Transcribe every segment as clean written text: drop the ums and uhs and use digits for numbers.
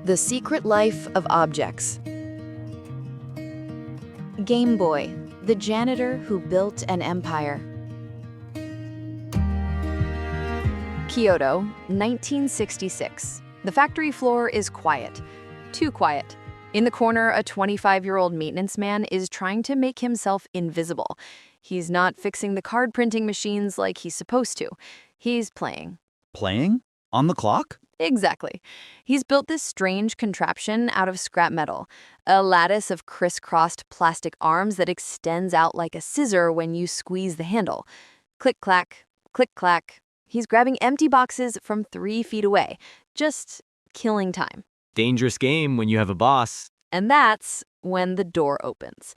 The Secret Life of Objects. Game Boy, the janitor who built an empire. Kyoto, 1966. The factory floor is quiet. Too quiet. In the corner, a 25-year-old maintenance man is trying to make himself invisible. He's not fixing the card printing machines like he's supposed to. He's playing. Playing? On the clock? Exactly. He's built this strange contraption out of scrap metal, a lattice of crisscrossed plastic arms that extends out like a scissor when you squeeze the handle. Click-clack, click-clack. He's grabbing empty boxes from 3 feet away, just killing time. Dangerous game when you have a boss. And that's when the door opens.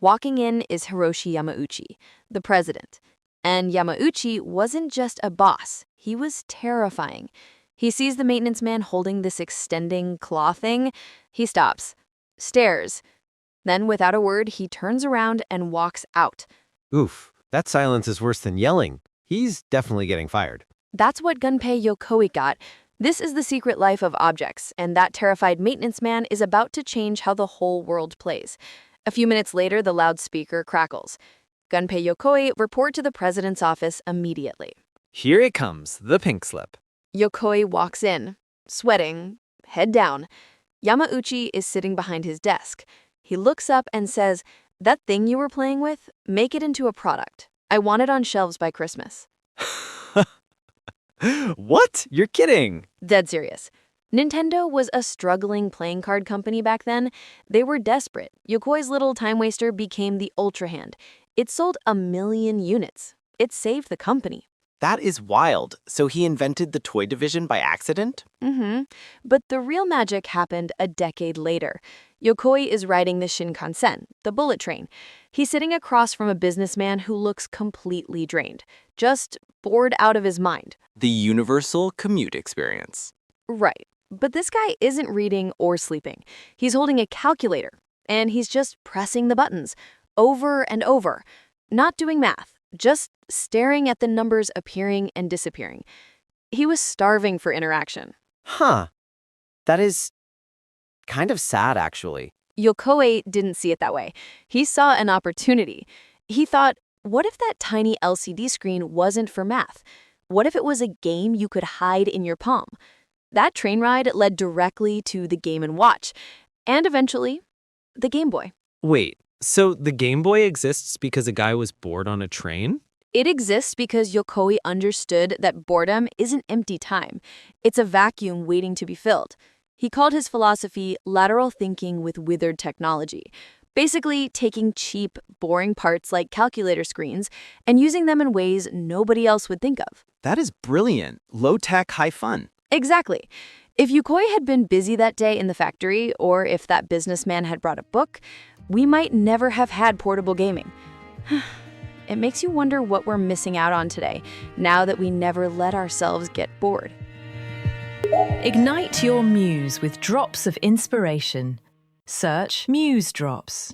Walking in is Hiroshi Yamauchi, the president. And Yamauchi wasn't just a boss, he was terrifying. He sees the maintenance man holding this extending claw thing. He stops, stares. Then, without a word, he turns around and walks out. Oof, that silence is worse than yelling. He's definitely getting fired. That's what Gunpei Yokoi got. This is the secret life of objects, and that terrified maintenance man is about to change how the whole world plays. A few minutes later, the loudspeaker crackles. Gunpei Yokoi report to the president's office immediately. Here it comes, the pink slip. Yokoi walks in, sweating, head down. Yamauchi is sitting behind his desk. He looks up and says, "That thing you were playing with, make it into a product. I want it on shelves by Christmas." What? You're kidding. Dead serious. Nintendo was a struggling playing card company back then. They were desperate. Yokoi's little time waster became the Ultra Hand. It sold 1 million units. It saved the company. That is wild. So he invented the toy division by accident? But the real magic happened a decade later. Yokoi is riding the Shinkansen, the bullet train. He's sitting across from a businessman who looks completely drained, just bored out of his mind. The universal commute experience. Right. But this guy isn't reading or sleeping. He's holding a calculator, and he's just pressing the buttons over and over, not doing math, just staring at the numbers appearing and disappearing. He was starving for interaction. Huh. That is kind of sad, actually. Yokoi didn't see it that way. He saw an opportunity. He thought, what if that tiny LCD screen wasn't for math? What if it was a game you could hide in your palm? That train ride led directly to the Game & Watch, and eventually, the Game Boy. Wait, so the Game Boy exists because a guy was bored on a train? It exists because Yokoi understood that boredom isn't empty time. It's a vacuum waiting to be filled. He called his philosophy lateral thinking with withered technology, basically taking cheap, boring parts like calculator screens and using them in ways nobody else would think of. That is brilliant. Low-tech, high fun. Exactly. If Yokoi had been busy that day in the factory, or if that businessman had brought a book, we might never have had portable gaming. It makes you wonder what we're missing out on today, now that we never let ourselves get bored. Ignite your muse with drops of inspiration. Search Musedrops.